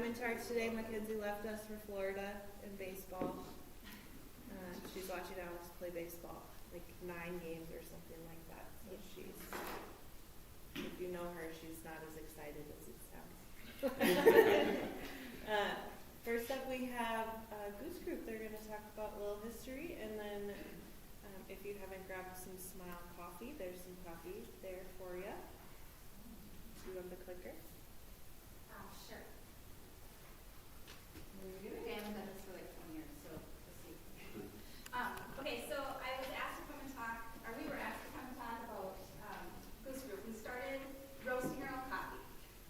in charge today. Mackenzie left us for Florida in baseball. She's watching Alex play baseball, like 9 games or something like that. So she's, if you know her, she's not as excited as it sounds. First up, we have Goose Group. They're going to talk about a little history, and then if you haven't grabbed some Smile coffee, there's some coffee there for you. Do you have the clicker? Sure. Okay, I've done this for like 20 years, so let's see. Okay, so I was asked to come and talk, or we were asked to come and talk about Goose Group. We started roasting our own coffee.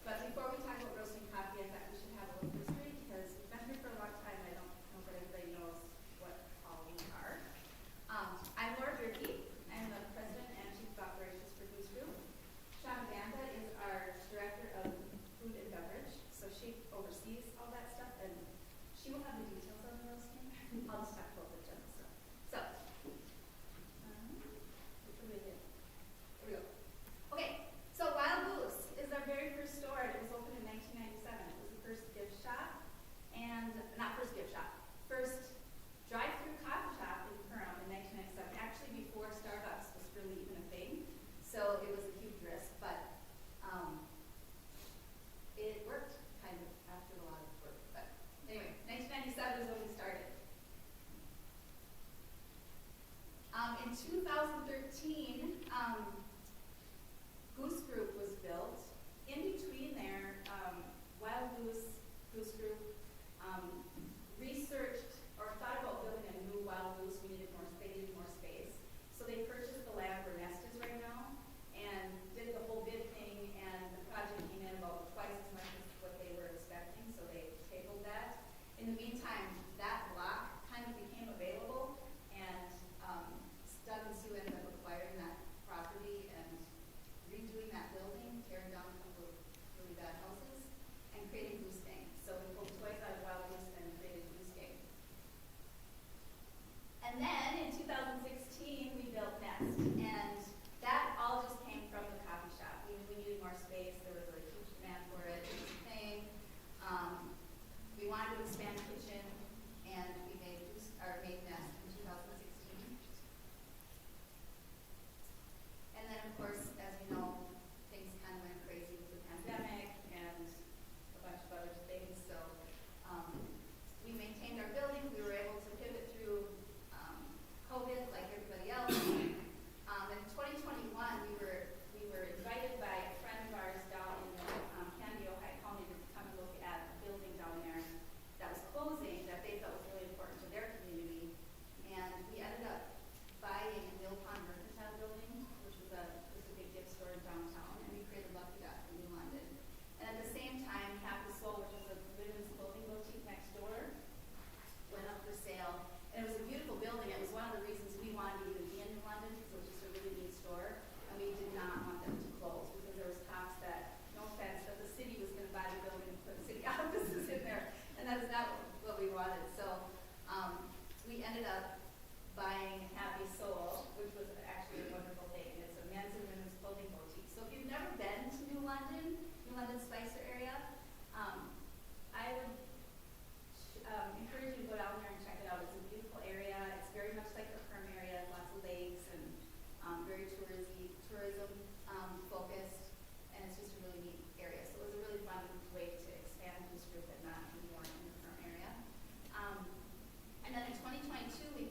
But before we talk about roasting coffee, I thought we should have a little history because we've been here for a long time. I don't know if everybody knows what all we are. I'm Laura Durkee. I'm the president and chief of operations for Goose Group. Sean Banda is our director of food and beverage, so she oversees all that stuff, and she will have the details on the roasting. I'll just talk about the general stuff. So, which one do we do? Here we go. Okay, so Wild Goose is our very first store, and it was opened in 1997. It was the first gift shop, and not first gift shop, first drive-through coffee shop in Perham in 1997. Actually, before Starbucks was really even a thing, so it was a huge risk, but it worked kind of after a lot of work. But anyway, 1997 is when we started. In 2013, Goose Group was built. In between there, Wild Goose, Goose Group researched or thought about building a new Wild Goose. They needed more space. So they purchased the land where Nest is right now and did the whole bid thing, and the project came in about twice as much as what they were expecting, so they tabled that. In the meantime, that block kind of became available, and Doug and Sue ended up acquiring that property and redoing that building, tearing down a couple of really bad houses, and creating Goose Gang. So we pulled toys out of Wild Goose and created Goose Gang. And then in 2016, we built Nest, and that all just came from the coffee shop. We needed more space. There was a huge demand for it. It was a thing. We wanted to expand the kitchen, and we made Nest in 2016. And then, of course, as you know, things kind of went crazy with the pandemic and a bunch of other things. So we maintained our building. We were able to pivot through COVID like everybody else. In 2021, we were invited by a friend of ours down in the Canby, Ohio County to come and look at a building down there that was closing that they felt was really important to their community. And we ended up buying Mill Pond Mercantile Building, which was a big gift store in downtown, and we created Lucky Duck in New London. And at the same time, Happy Soul, which was a women's clothing boutique next door, went up for sale. And it was a beautiful building. It was one of the reasons we wanted to even be in New London, because it was just a really neat store. And we did not want them to close because there was talks that, no offense, that the city was going to buy the building and put city offices in there. And that is not what we wanted. So we ended up buying Happy Soul, which was actually a wonderful thing. And it's a men's and women's clothing boutique. So if you've never been to New London Spicer area, I would encourage you to go down there and check it out. It's a beautiful area. It's very much like the Perm area, lots of lakes and very tourism focused, and it's just a really neat area. So it was a really fun way to expand this group and not anymore in the Perm area. And then in 2022, we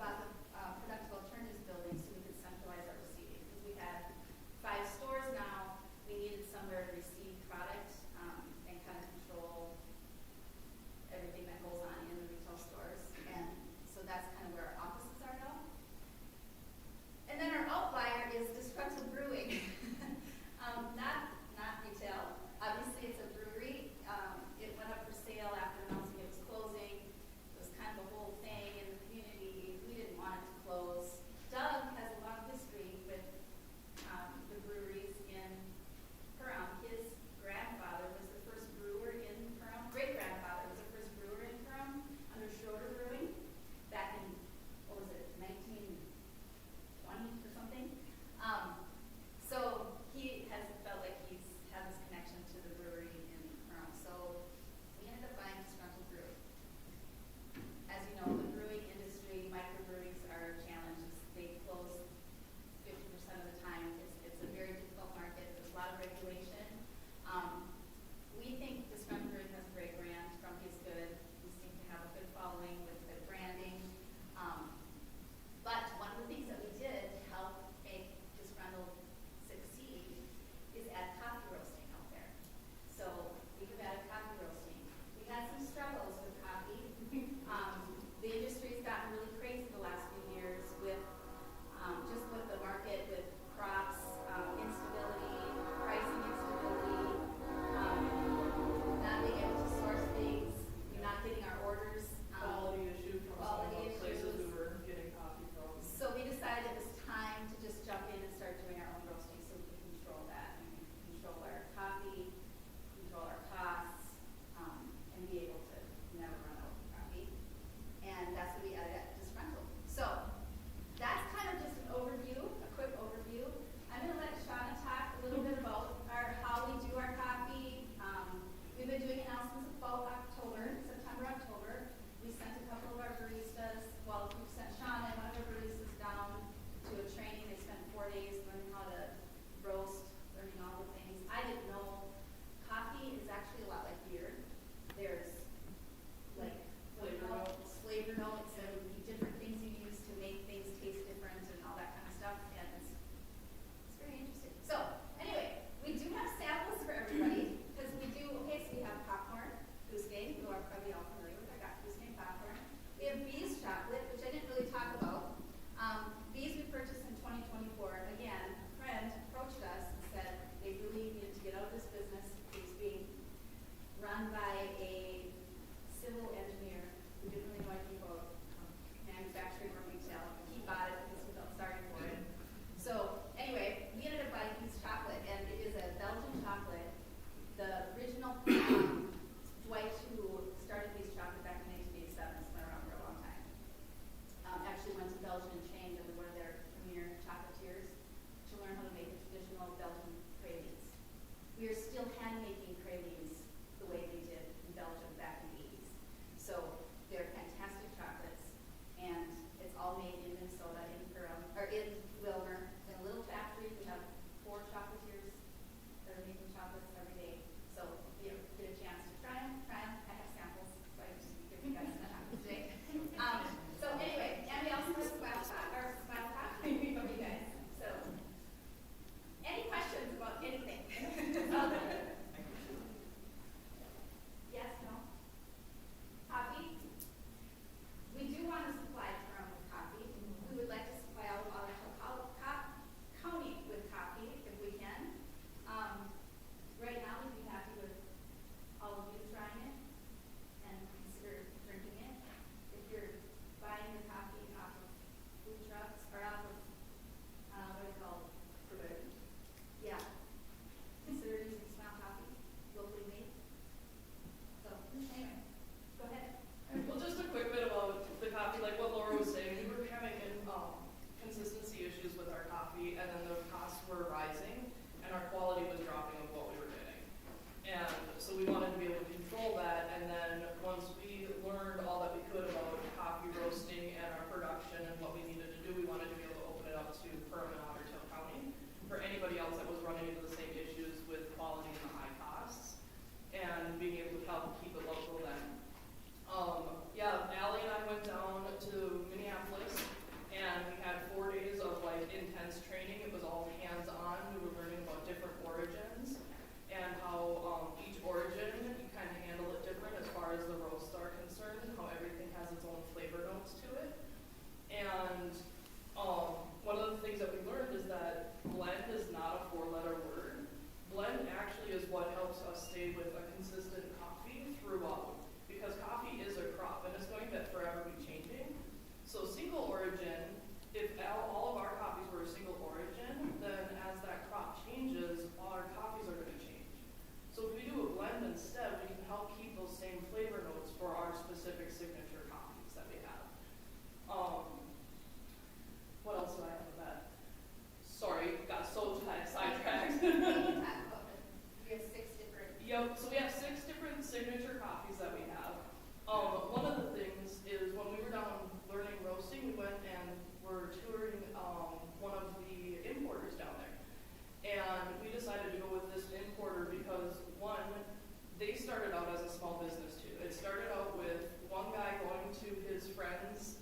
friend's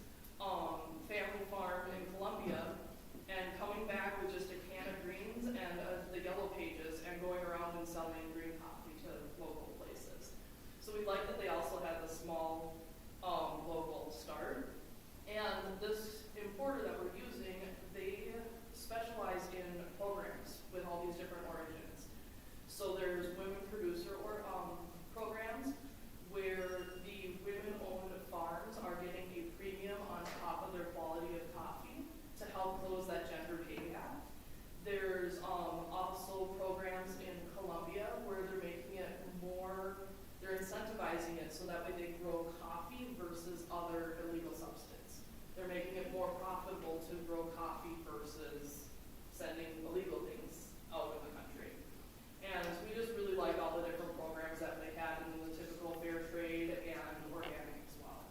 family farm in Columbia and coming back with just a can of greens and the yellow pages and going around and selling green coffee to local places. So we like that they also had the small local start. And this importer that we're using, they specialize in programs with all these different origins. So there's women producer programs where the women-owned farms are getting a premium on top of their quality of coffee to help close that gender pay gap. There's also programs in Colombia where they're making it more, they're incentivizing it so that way they grow coffee versus other illegal substance. They're making it more profitable to grow coffee versus sending illegal things out of the country. And we just really like all the different programs that they had in the typical fair trade and organic as well.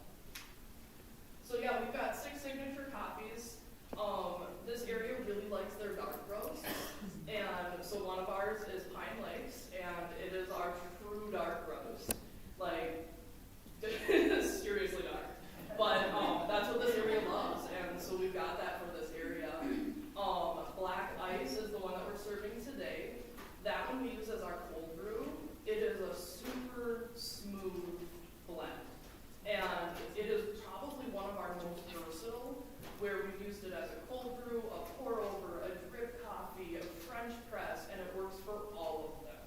So yeah, we've got 6 signature coffees. This area really likes their dark roasts. And so one of ours is Pine Lakes, and it is our true dark roast. Like, seriously dark. But that's what this area loves, and so we've got that for this area. Black Ice is the one that we're serving today. That one we use as our cold brew. It is a super smooth blend. And it is probably one of our most versatile, where we've used it as a cold brew, a pour over, a drip coffee, a French press, and it works for all of them.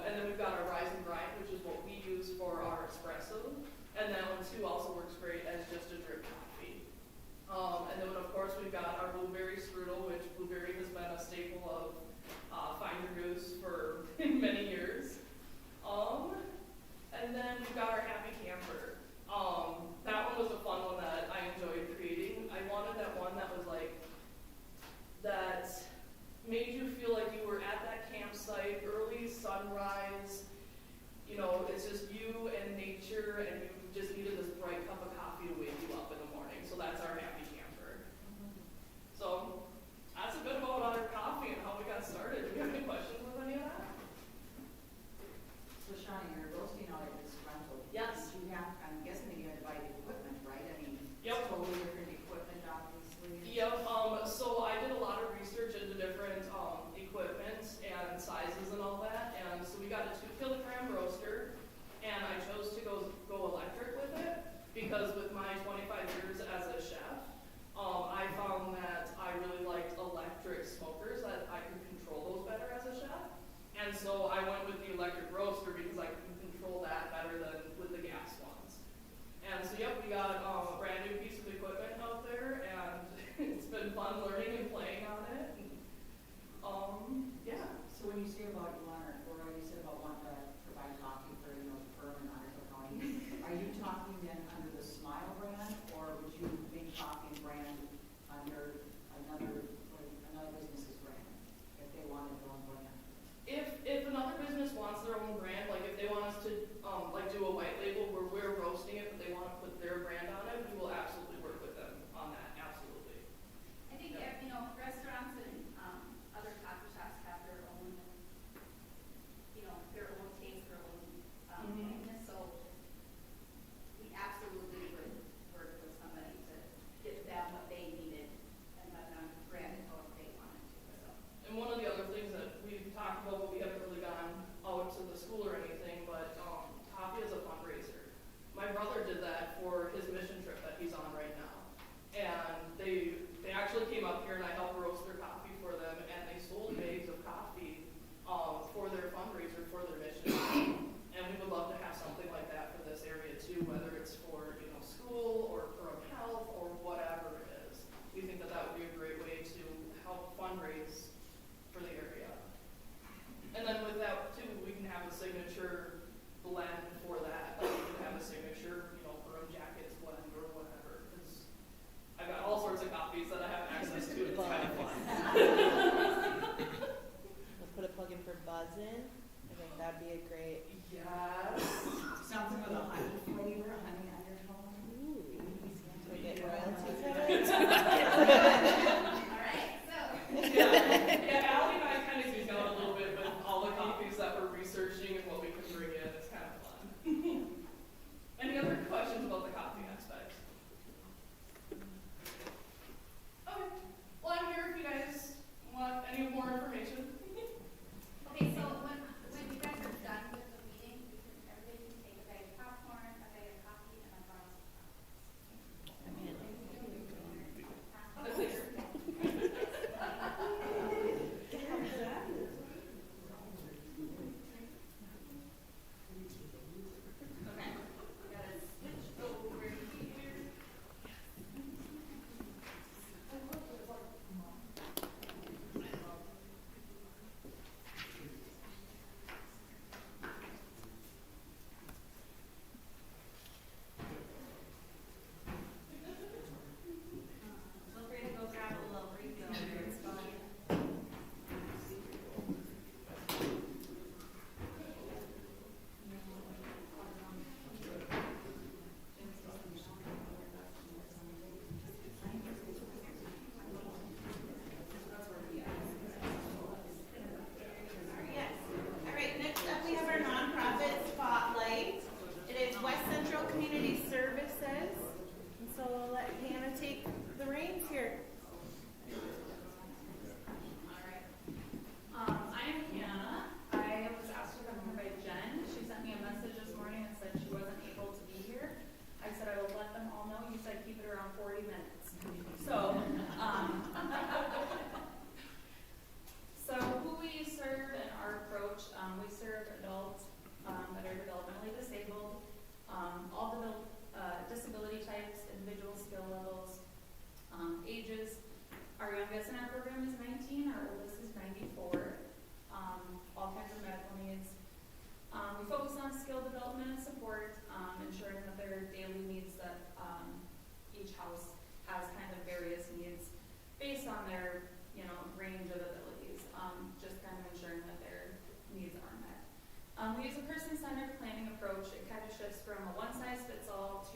And then we've got our Rise and Grind, which is what we use for our espresso. And that one too also works great as just a drip coffee. And then of course we've got our blueberry strudel, which blueberry has been a staple of Find Your Goose for many years. And then we've got our Happy Camper. That one was a fun one that I enjoyed creating. I wanted that one that was like, that made you feel like you were at that campsite, early sunrise. You know, it's just you and nature, and you just needed this bright cup of coffee to wake you up in the morning. So that's our Happy Camper. So that's a bit about our coffee and how we got started. Do you have any questions with any of that? So Shawnee, you're roasting out at this rental.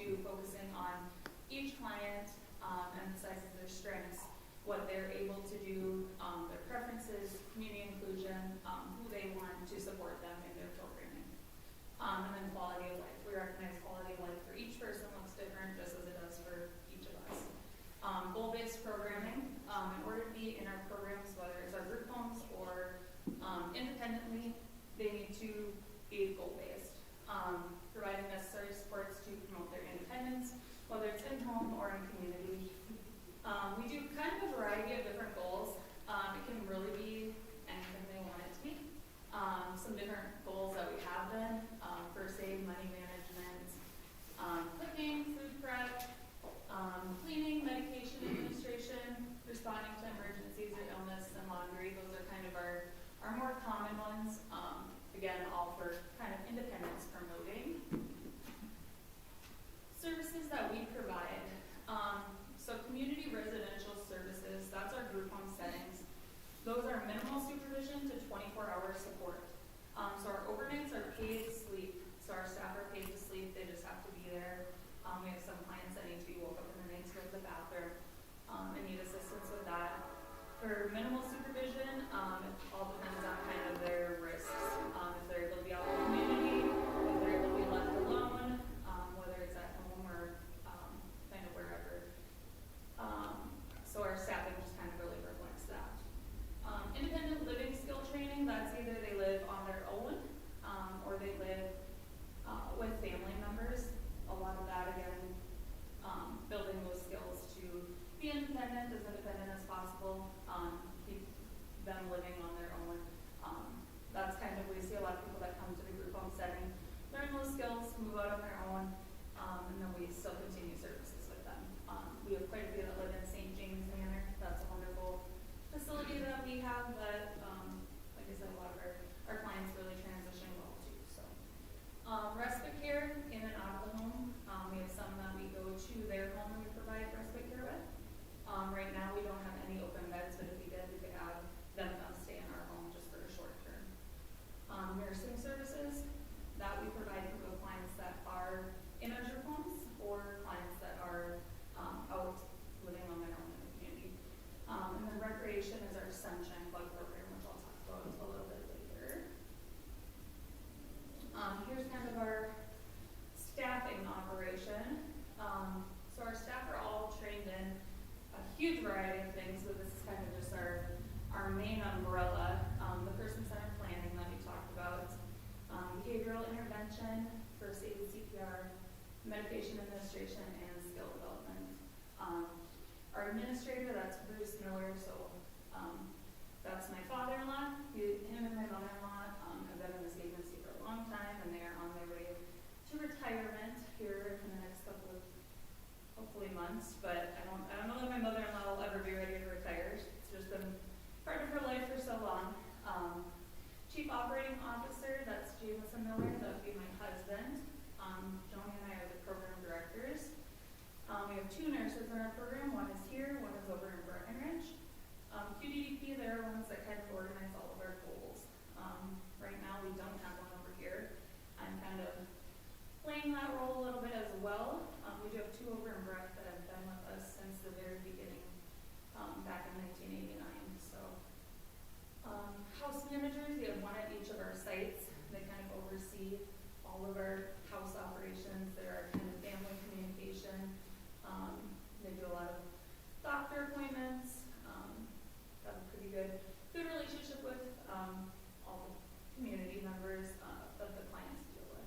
to focusing on each client, emphasizes their strengths, what they're able to do, their preferences, community inclusion, who they want to support them in their programming. And then quality of life. We recognize quality of life for each person looks different, just as it does for each of us. Goal-based programming. In order to be in our programs, whether it's our group homes or independently, they need to be goal-based. Providing necessary supports to promote their independence, whether it's in home or in community. We do kind of a variety of different goals. It can really be anything they want it to be. Some different goals that we have done, first aid, money management, cooking, food prep, cleaning, medication administration, responding to emergencies or illness, and laundry. Those are kind of our more common ones. Again, all for kind of independence promoting. Services that we provide. So community residential services, that's our group home settings. Those are minimal supervision to 24-hour support. So our overnights are paid sleep. So our staff are paid to sleep, they just have to be there. We have some clients that need to be woke up in the night to go to the bathroom and need assistance with that. For minimal supervision, it all depends on kind of their risks. If they're able to be out in the community, if they're able to be left alone, whether it's at home or kind of wherever. So our staffing just kind of really reflects that. Independent living skill training, that's either they live on their own or they live with family members. A lot of that, again, building those skills to be independent as possible, keep them living on their own. That's kind of, we see a lot of people that come to the group home setting, learn those skills, move out on their own, and then we still continue services with them. We have quite a few that live in St. James Manor. That's a wonderful facility that we have that, like I said, a lot of our clients really transition well to. So, respite care in and out of the home. We have some that we go to their home and we provide respite care with. Right now we don't have any open beds, but if we did, we could have them come stay in our home just for a short term. Nursing services that we provide for both clients that are in our group homes or clients that are out living on their own in the community. And then recreation is our Sunshine Club program, which I'll talk about a little bit later. Here's kind of our staffing operation. So our staff are all trained in a huge variety of things, but this is kind of just our main umbrella. The person-centered planning that we talked about, behavioral intervention, first aid, CPR, medication administration, and skill development. Our administrator, that's Bruce Miller, so that's my father-in-law. Him and my mother-in-law have been in this agency for a long time, and they are on their way to retirement here in the next couple of, hopefully, months. But I don't know that my mother-in-law will ever be ready to retire. It's just been part of her life for so long. Chief Operating Officer, that's Jameson Miller. That would be my husband. Joni and I are the program directors. We have 2 nurses in our program. One is here, one is over in Breckenridge. QDDP, they're the ones that kind of organize all of our goals. Right now we don't have one over here. I'm kind of playing that role a little bit as well. We do have 2 over in Breck that have been with us since the very beginning, back in 1989. So, house managers, we have 1 at each of our sites. They kind of oversee all of our house operations. They're our kind of family communication. They do a lot of doctor appointments. Have a pretty good relationship with all the community members that the clients deal with.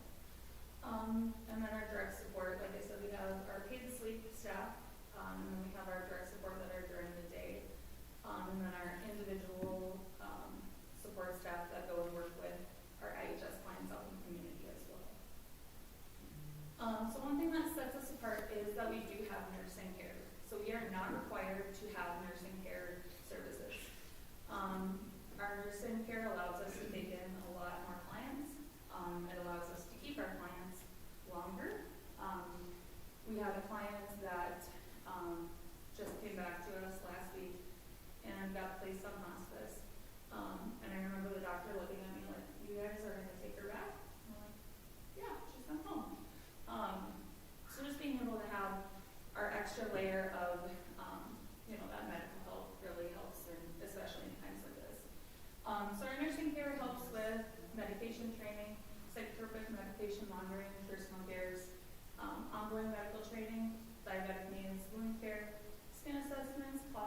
And then our direct support, like I said, we have our paid sleep staff, and then we have our direct support that are during the day, and then our individual support staff that go and work with our IHS clients out in the community as well. So one thing that sets us apart is that we do have nursing care. So we are not required to have nursing care services. Our nursing care allows us to take in a lot more clients. It allows us to keep our clients longer. We have a client that just came back to us last week and got placed on hospice. And I remember the doctor looking at me like, "You guys are going to take her back?" I'm like, "Yeah, she's come home." So just being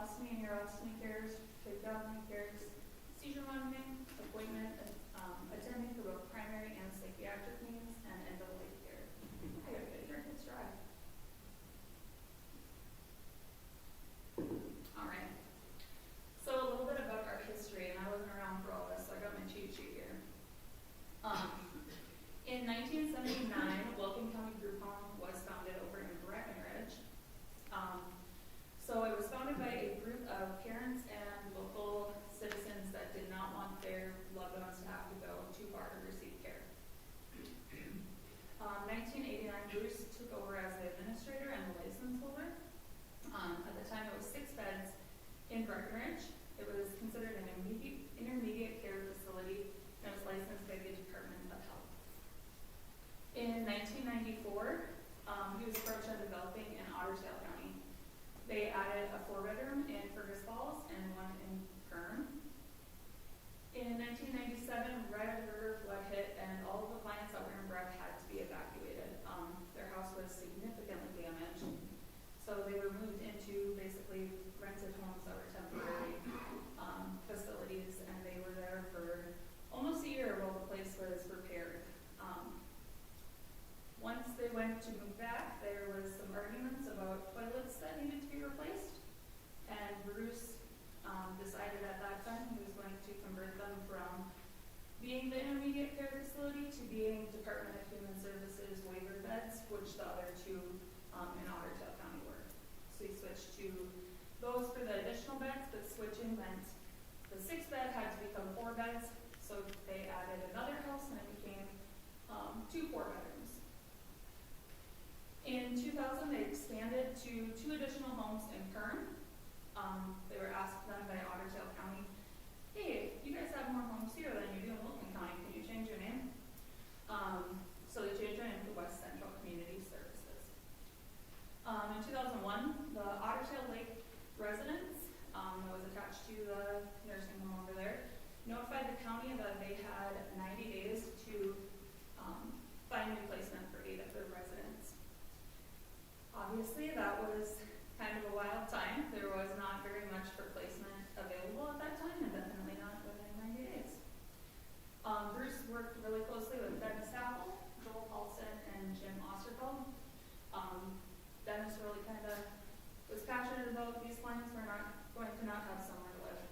ostomy and urostomy cares, tracheotomy cares, seizure monitoring, appointment, attending for both primary and psychiatric needs, and end-of-life care. I gotta get a drink, it's dry. Alright, so a little bit about our history, and I wasn't around for all this, so I got my cheat sheet here. In 1979, Wilkin County Group Home was founded over in Breckenridge. So it was founded by a group of parents and local citizens that did not want their loved ones to have to go too far to receive care. 1989, Bruce took over as the administrator and the license holder. At the time, it was 6 beds in Breckenridge. It was considered an intermediate care facility and was licensed by the Department of Health. In 1994, he was approached on developing in Ottertail County. They added a 4-bedroom in Fergus Falls and 1 in Kern. In 1997, right after the river flood hit and all of the clients that were in Breck had to be evacuated. Their house was significantly damaged. So they were moved into basically rented homes that were temporary facilities, and they were there for almost a year while the place was repaired. Once they went to move back, there was some arguments about toilets that needed to be replaced, and Bruce decided at that time he was going to convert them from being the intermediate care facility to being Department of Human Services waiver beds, which the other 2 in Ottertail County were. So he switched to those for the additional beds, but switching meant the 6 bed had to become 4 beds, so they added another house and it became 2 4-bedrooms. In 2000, they expanded to 2 additional homes in Kern. They were asked then by Ottertail County, hey, you guys have more homes here than you do in Wilkin County, can you change your name? So they changed their name to West Central Community Services. In 2001, the Ottertail Lake residents that was attached to the nursing home over there notified the county that they had 90 days to find new placement for 8 of their residents. Obviously, that was kind of a wild time. There was not very much for placement available at that time, and definitely not within 90 days. Bruce worked really closely with Dennis Apple, Joel Paulson, and Jim Osterfeld. Dennis really kind of was passionate about these clients were not going to not have somewhere to live.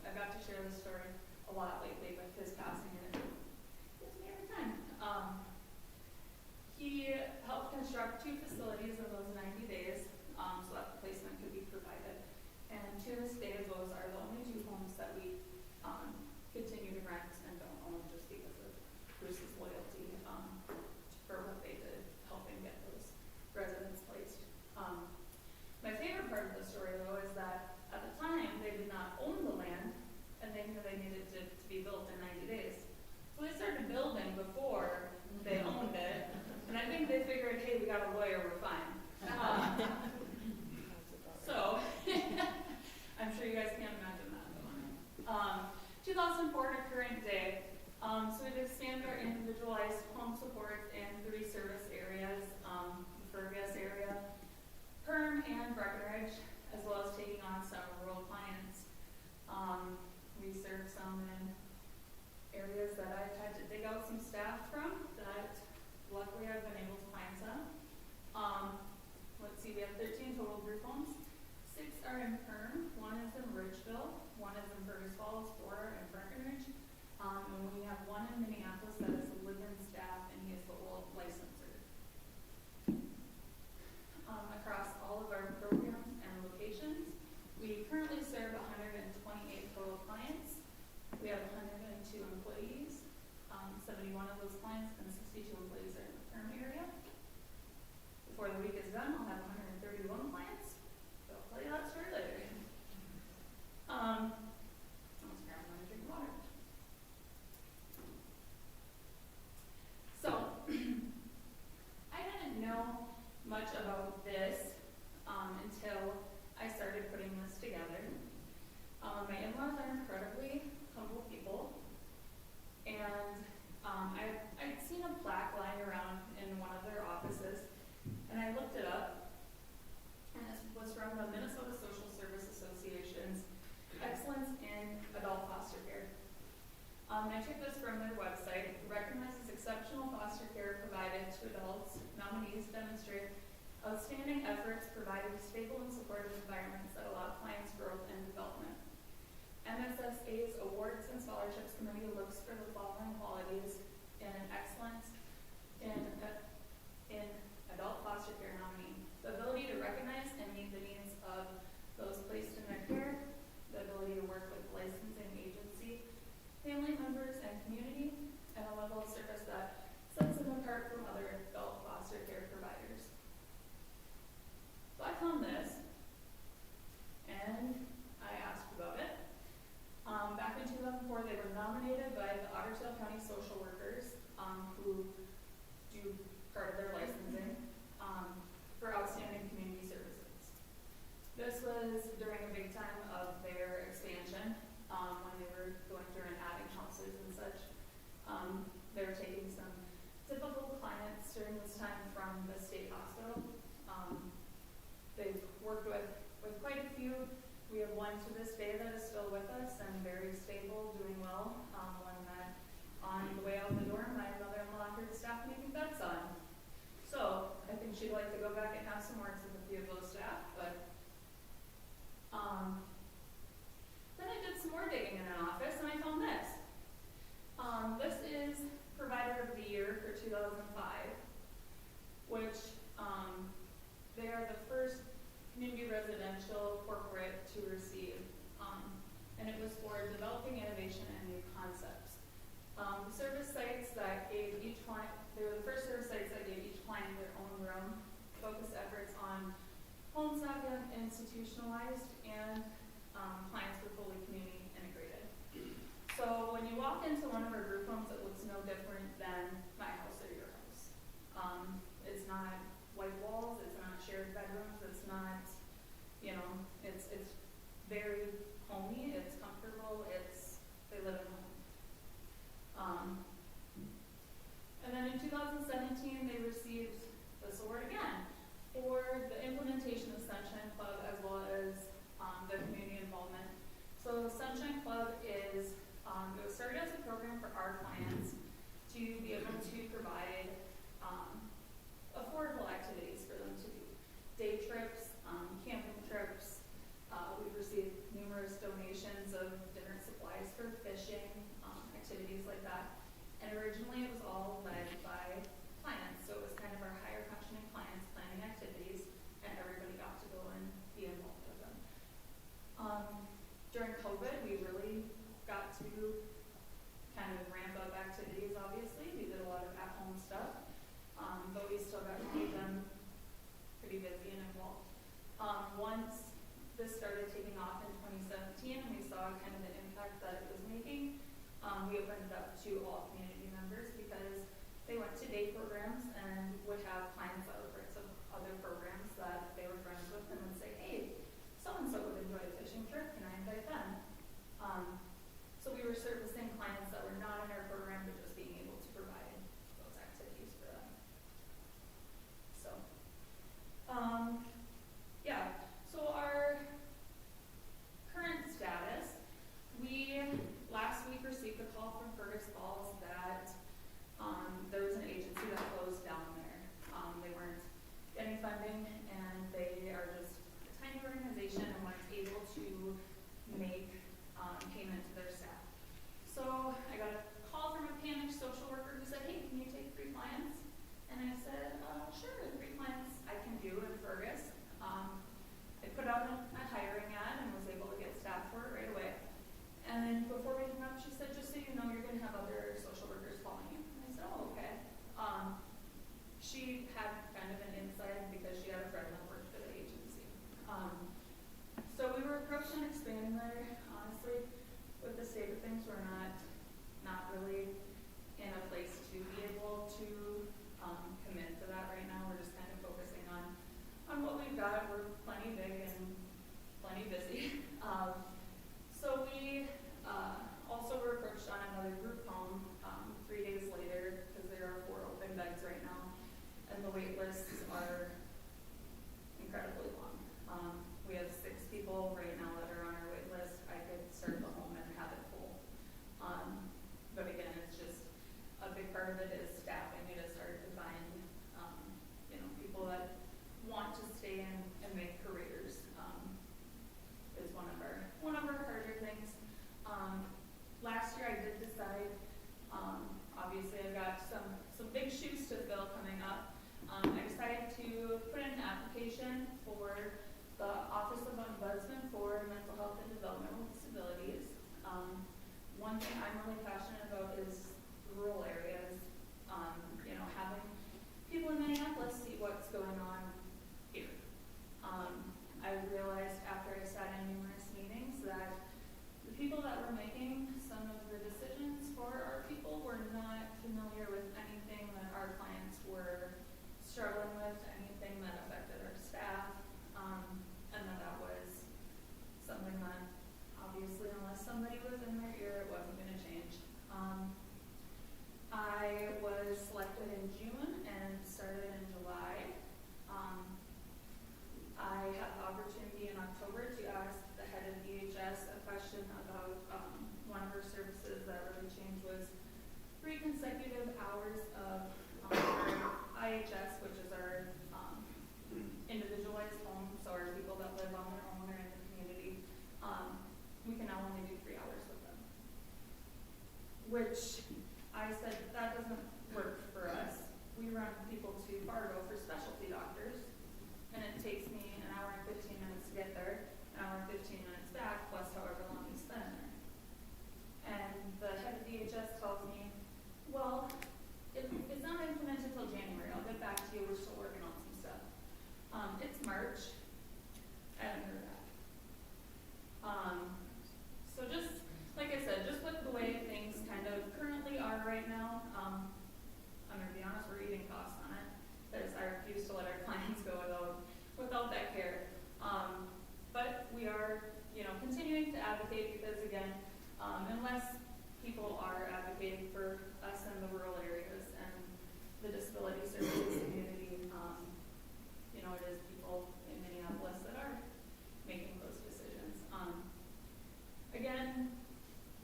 I got to share this story a lot lately with his passing, and it gets me every time. He helped construct 2 facilities in those 90 days so that the placement could be provided. And to this day, those are the only 2 homes that we continue to rent and don't own just because of Bruce's loyalty for what they did helping get those residents placed. My favorite part of the story, though, is that at the time, they did not own the land, and they knew they needed to be built in 90 days. So they started building before they owned it, and I think they figured, hey, we got a lawyer, we're fine. So, I'm sure you guys can't imagine that. 2004 to current day, so we've expanded our individualized home support in 3 service areas, the Fergus area, Perm, and Breckenridge, as well as taking on some rural clients. We serve some in areas that I've had to dig out some staff from that luckily I've been able to find some. Let's see, we have 13 total group homes. 6 are in Perm, 1 is in Ridgeville, 1 is in Fergus Falls, 4 are in Breckenridge. And we have 1 in Minneapolis that is a live-in staff, and he is the demonstrate outstanding efforts providing stable and supportive environments that allow clients' growth and development. MSSA's Awards and Scholarships Committee looks for the following qualities in an excellent in adult foster care nominee: the ability to recognize and meet the needs of those placed in their care, the ability to work with licensing agency, family members, and community, and a level of service that sets them apart from other adult foster care providers. So I found this, and I asked about it. Back in 2004, they were nominated by the Ottersdale County social workers, who do part of their licensing, for outstanding community services. This was during a big time of their expansion, when they were going through and adding houses and such. They were taking some difficult clients during this time from the state hospital. They've worked with quite a few. We have one to this day that is still with us and very stable, doing well. One that on the way out the door, my mother-in-law heard staff making bets on. So I think she'd like to go back and have some words with a few of those staff, but then I did some more digging in an office and I found this. This is Provider of the Year for 2005, which they are the first community residential corporate to receive, and it was for developing innovation and new concepts. The service sites that gave each client, they were the first service sites that gave each client their own room, focused efforts on homes that have been institutionalized, and clients were fully community integrated. So when you walk into one of our group homes, it looks no different than my house or your house. It's not white walls, it's not shared bedrooms, it's not, you know, it's very homey, it's comfortable, they live at home. And then in 2017, they received this award again for the implementation of Sunshine Club as well as the community involvement. So Sunshine Club is, it was started as a program for our clients to be able to provide affordable activities for them to do. Day trips, camping trips. We've received numerous donations of different supplies for fishing, activities like that. And originally it was all led by clients, so it was kind of our higher functioning clients planning activities, and everybody got to go and be involved with them. During COVID, we really got to kind of ramp up activities, obviously. We did a lot of at-home stuff, but we still got to keep them pretty busy and involved. Once this started taking off in 2017 and we saw kind of the impact that it was making, we opened it up to all community members because they went to day programs and would have clients that were friends of other programs that they were friends with and would say, hey, so-and-so would enjoy a fishing trip, can I invite them? So we were servicing clients that were not in our program, but just being able to provide those activities for them. So, yeah, so our current status, we last week received a call from Fergus Falls that there was an agency that closed down there. They weren't getting funding, and they are just a tiny organization and weren't able to make payment to their staff. So I got a call from a panicked social worker who said, hey, can you take 3 clients? And I said, sure, 3 clients I can do in Fergus. I put out a hiring ad and was able to get staff for it right away. And then before we hung up, she said, just so you know, you're going to have other social workers calling you. And I said, oh, okay. She had kind of an insight because she had a friend that worked for the agency. So we were approached on expanding there. Honestly, with the state of things, we're not really in a place to be able to commit to that right now. We're just kind of focusing on what we've got. We're plenty big and plenty busy. So we also were approached on another group home 3 days later because there are 4 open beds right now, and the wait lists are incredibly long. We have 6 people right now that are on our wait list. I could start the home and have it full. But again, it's just a big part of it is staffing. It is hard to find I'm really passionate about is rural areas. You know, having people in Minneapolis see what's going on here. I realized after I sat in numerous meetings that the people that were making some of the decisions for our people were not familiar with anything that our clients were struggling with, anything that affected our staff, and that was something that obviously unless somebody was in their ear, it wasn't going to change. I was selected in June and started in July. I had the opportunity in October to ask the head of DHS a question about one of her services that really changed was 3 consecutive hours of our IHS, which is our individualized home, so our people that live on their own or in the community. We can now only do 3 hours with them, which I said that doesn't work for us. We run people to Fargo for specialty doctors, and it takes me an hour and 15 minutes to get there, an hour and 15 minutes back, plus however long you spend there. And the head of DHS tells me, well, it's not implemented until January. I'll get back to you. We're still working on some stuff. It's March. I haven't heard back. So just, like I said, just with the way things kind of currently are right now, I'm going to be honest, we're eating costs on it. I refuse to let our clients go without that care. But we are, you know, continuing to advocate because, again, unless people are advocating for us in the rural areas and the disability services community, you know, it is people in Minneapolis that are making those decisions. Again,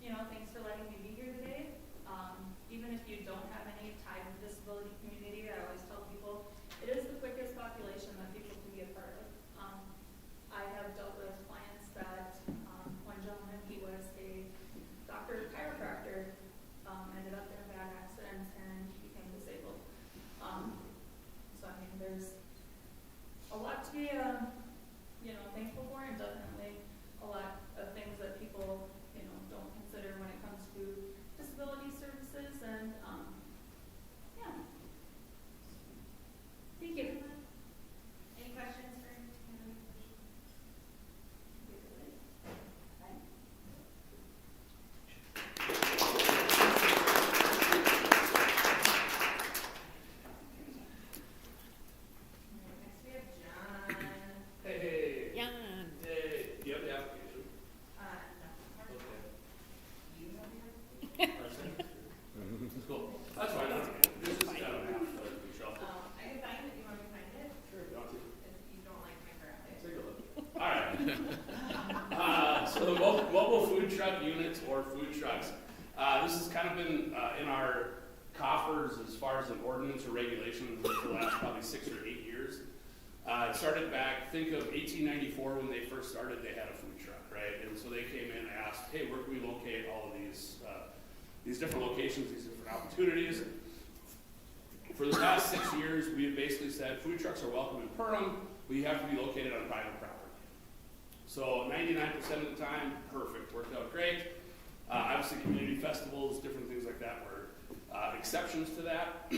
you know, thanks for letting me be here today. Even if you don't have any tie to the disability community, I always tell people it is the quickest population that people can be a part of. I have dealt with clients that one gentleman, he was a doctor chiropractor, ended up in a bad accident and became disabled. So I mean, there's a lot to be, you know, thankful for, and definitely a lot of things that people, you know, don't consider when it comes to disability services. And yeah. Thank you. Any questions for Hannah? Next we have John. Hey. Yeah. Hey. Do you have the application? No. Okay. You have your- Cool. That's fine. This is kind of half shelf. I can find it. You want me to find it? Sure, if you want to. If you don't like my graphic. Take a look. All right. So the mobile food truck units or food trucks. This has kind of been in our coffers as far as an ordinance or regulation for the last probably 6 or 8 years. It started back, think of 1894 when they first started, they had a food truck, right? And so they came in and asked, hey, where can we locate all of these different locations, these different opportunities? For the past 6 years, we've basically said food trucks are welcome in Perham, but you have to be located on private property. So 99% of the time, perfect, worked out great. Obviously community festivals, different things like that were exceptions to that.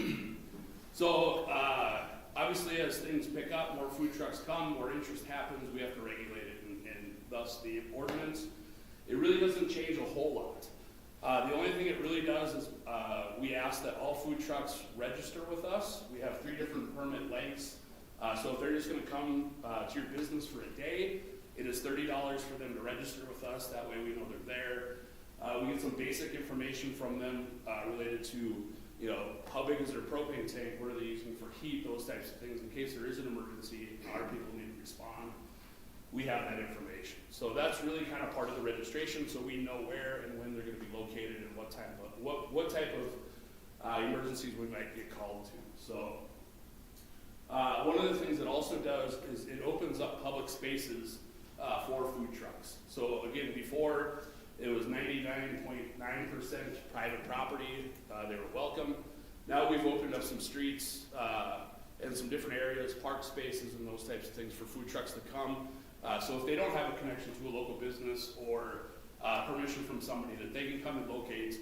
So obviously as things pick up, more food trucks come, more interest happens, we have to regulate it, and thus the ordinance. It really doesn't change a whole lot. The only thing it really does is we ask that all food trucks register with us. We have 3 different permit lengths. So if they're just going to come to your business for a day, it is $30 for them to register with us. That way we know they're there. We get some basic information from them related to, you know, how big is their propane tank, what are they using for heat, those types of things. In case there is an emergency, our people need to respond. We have that information. So that's really kind of part of the registration, so we know where and when they're going to be located and what type of emergencies we might get called to. So one of the things it also does is it opens up public spaces for food trucks. So again, before it was 99.9% private property, they were welcome. Now we've opened up some streets and some different areas, park spaces and those types of things for food trucks to come. So if they don't have a connection to a local business or permission from somebody that they can come and locate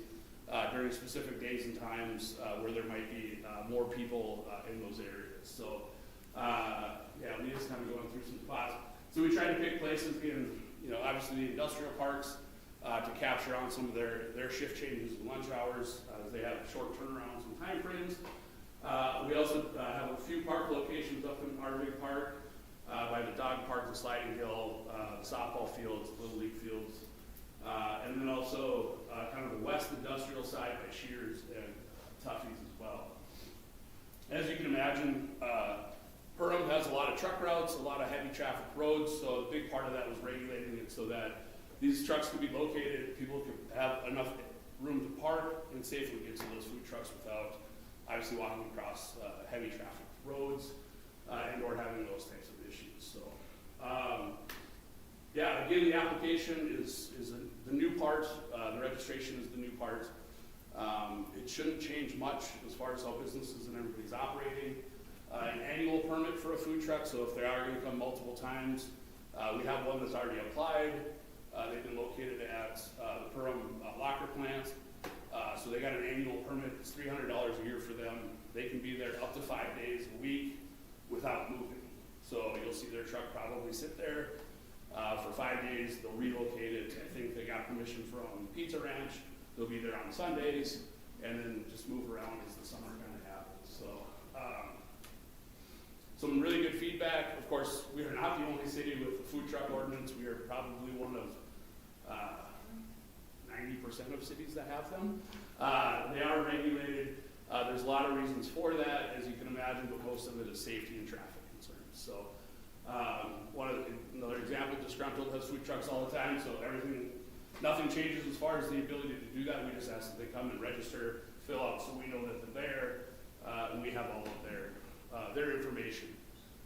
during specific days and times where there might be more people in those areas. So, yeah, we just kind of going through some spots. So we try to pick places in, obviously the industrial parks to capture on some of their shift changes and lunch hours as they have short turnarounds and time frames. We also have a few park locations up in Arvig Park by the dog park, the sliding hill, the softball fields, little league fields. And then also kind of the west industrial side by Shears and Tuffy's as well. As you can imagine, Perham has a lot of truck routes, a lot of heavy traffic roads, so a big part of that was regulating it so that these trucks could be located, people could have enough room to park and safely get to those food trucks without obviously walking across heavy traffic roads and or having those types of issues. So, yeah, again, the application is the new part, the registration is the new part. It shouldn't change much as far as how businesses and everybody's operating. An annual permit for a food truck, so if they are going to come multiple times, we have one that's already applied. They've been located at the Perham locker plant, so they got an annual permit. It's $300 a year for them. They can be there up to 5 days a week without moving. So you'll see their truck probably sit there for 5 days. They'll relocate it. I think they got permission from Pizza Ranch. They'll be there on Sundays and then just move around as the summer kind of happens. So some really good feedback. Of course, we are not the only city with a food truck ordinance. We are probably one of 90% of cities that have them. They are regulated. There's a lot of reasons for that, as you can imagine, but most of it is safety and traffic concerns. So another example, Disgruntled has food trucks all the time, so nothing changes as far as the ability to do that. We just ask that they come and register, fill out so we know that they're there, and we have all of their information.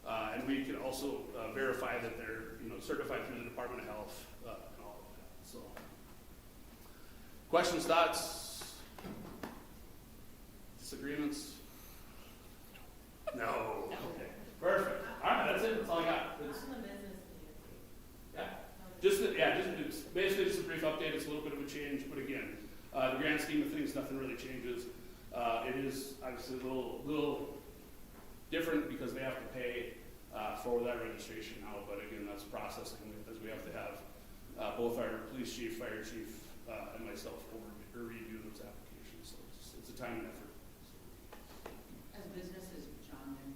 And we can also verify that they're certified through the Department of Health and all of that. So, questions, thoughts, disagreements? No. Okay. Perfect. All right, that's it. That's all I got. It's basically just a brief update. It's a little bit of a change, but again, the grand scheme of things, nothing really changes. It is obviously a little different because they have to pay for that registration now, but again, that's processing as we have to have both our police chief, fire chief, and myself review those applications. So it's a time and effort. As businesses, John, then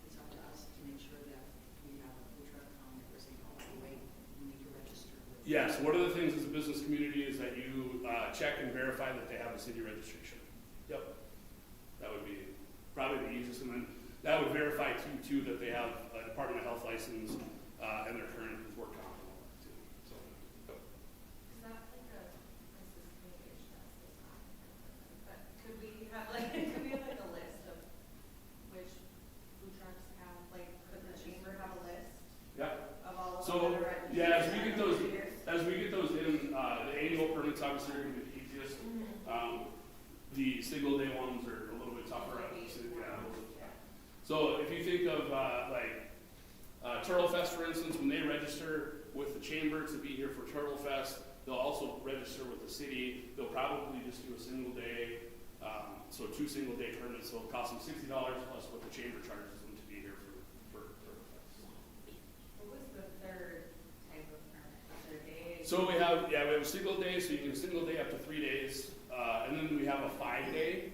it's up to us to make sure that we have a food truck that we're saying, oh, wait, we need to register with. Yes, one of the things as a business community is that you check and verify that they have a city registration. Yep. That would be probably the easiest. And then that would verify too that they have a Department of Health license and their current work comp and all that too. So, Is that like a, this is maybe I should ask this on, but could we have like a list of which food trucks have, like, could the chamber have a list yeah. of all of So, them that are registered? yeah, as we get those in, the annual permits obviously are going to be the easiest. The single day ones are a little bit tougher. So if you think of Turtle Fest, for instance, when they register with the chamber to be here for Turtle Fest, they'll also register with the city. They'll probably just do a single day, so 2 single day permits. So it'll cost them $60 plus what the chamber charges them to be here for Turtle Fest. What was the third type of permit? Was there days? So we have a single day, so you can get a single day up to 3 days, and then we have a 5-day.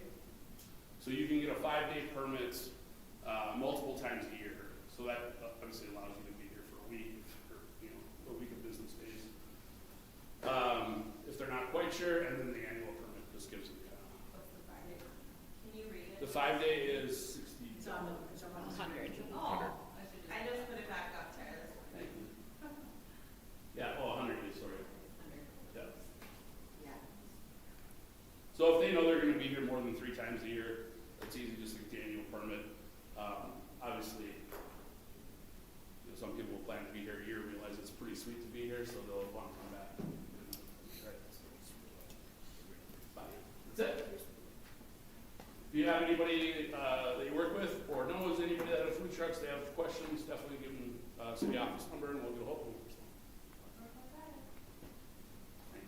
So you can get a 5-day permit multiple times a year. So that obviously allows you to be here for a week, or a week of business days. If they're not quite sure, and then the annual permit just gives them What's the 5-day? Can you read it? the 5-day is 60. It's on the 100. Oh, I just put it back up there. That's fine. Thank you. Yeah, 100 days, sorry. Yeah. Yeah. So if they know they're going to be here more than 3 times a year, it's easy just to get the annual permit. Obviously, some people will plan to be here a year, realize it's pretty sweet to be here, so they'll want to come back. That's it. If you have anybody that you work with or knows anybody that has food trucks, they have questions, definitely give them city office number and we'll get a hold of them. Thank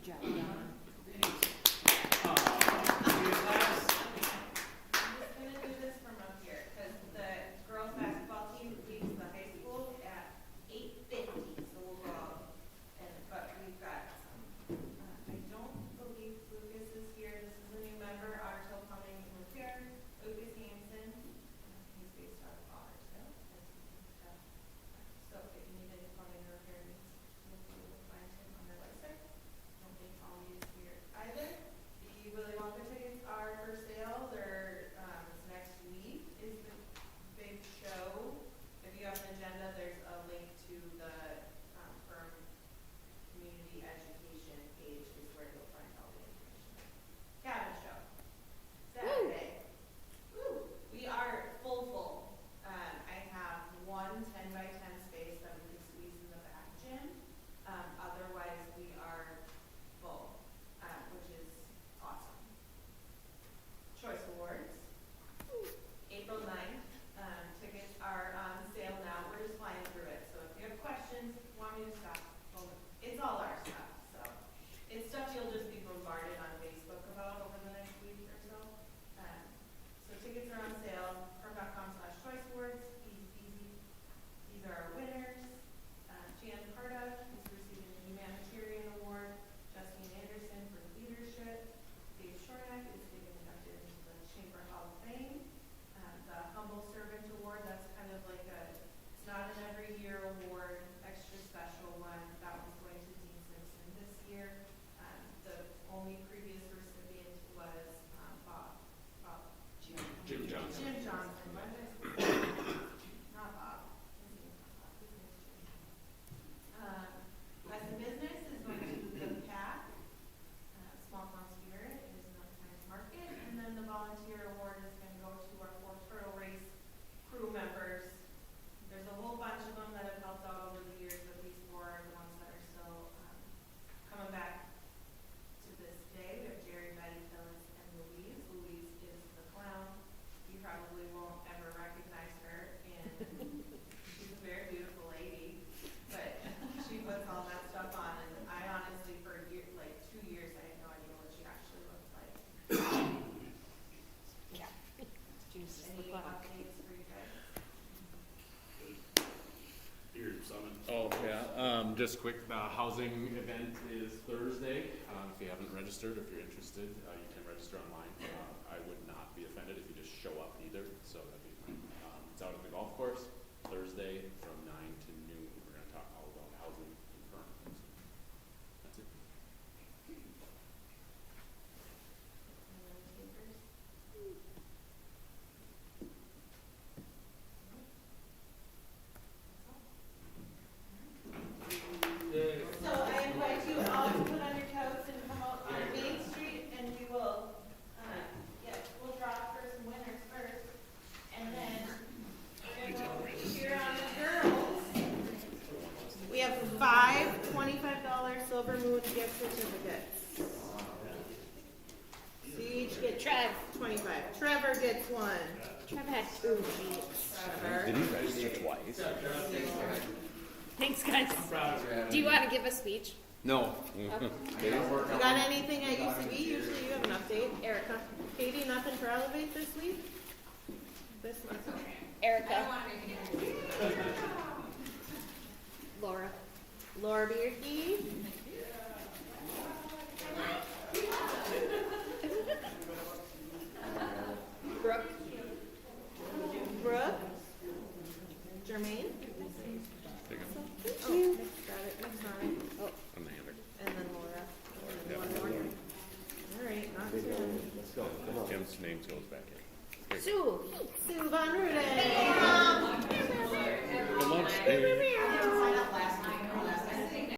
job, John. I'm just gonna do this from up here, because the girls' basketball team leaves the high school at 8:50, so we'll go out. But we've got some, I don't believe Lucas is here, this is a new member, Otter Plumbing and Repair, Lucas Hanson. He's based out of Ottersville, as you can tell. So if you need any plumbing or repair needs, you'll be able to find him on their website. I don't think Ollie is here either. The Willy Wonka tickets are for sale. They're, it's next week is the big show. If you have an agenda, there's a link to the, firm community education page is where you'll find all the information. Cabin show. Saturday. Woo! We are full. I have one 10x10 space that we can squeeze in the back gym. Otherwise we are full, which is awesome. Choice Awards, April 9th. Tickets are on sale now. We're just flying through it. So if you have questions, want me to stop, it's all our stuff. So it's stuff you'll just be bombarded on Facebook about over the next week or so. So tickets are on sale. Firm.com/Choice Awards. Easy peasy. These are our winners. Jan Carta is receiving the Humanitarian Award. Justine Anderson for leadership. Dave Shornack is getting inducted into the Chamber Hall of Fame. The Humble Servant Award, that's kind of like it's not an every year award, extra special one. That one's going to Dean Simpson this year. The only previous recipient was Jim Johnson. Jim Johnson. Why did I say not Bob? His name's not Bob. His name's Jim. As a business is going to the PAC, Small Town Spirit, it is North Times Market, and then the volunteer award is going to go to our Fort Turtle Race crew members. There's a whole bunch of them that have helped out over the years, but these four are the ones that are still coming back to this day. We have Jerry, Betty, Phyllis, and Louise. Louise is the clown. You probably won't ever recognize her, and she's a very beautiful lady, but she puts all that stuff on, and I honestly, for like 2 years, I had no idea what she actually looked like. Any updates for you guys? Your summit. Oh, yeah, just quick, the housing event is Thursday. If you haven't registered, if you're interested, you can register online. I would not be offended if you just show up either, so that'd be fine. It's out at the golf course, Thursday from 9 to noon. We're gonna talk all about housing in Fern. That's it. So I invite you all to put on your coats and come out on Main Street, and we will, we'll draw for some winners first, and then we're gonna go cheer on the girls. We have 5 $25 Silver Moon gift certificates. So you each get Trev 25. Trevor gets 1. Trev had 2 sheets. Trevor. Did he register twice? Thanks, guys. Do you want to give a speech? No. You got anything at UCB? Usually you have an update. Erica. Katie, nothing for Elevate this week? This month? Erica. Laura. Laura Bierke. Brooke. Brooke. Jermaine. There you go. Oh, Nick's got it. Nick's on it. Oh, On the hander. And then Laura. And Yep. one more. All right, not two. Jim's name goes back in. Here. Sue. Sue Von Ruden. Good lunch, Dave. I didn't sign up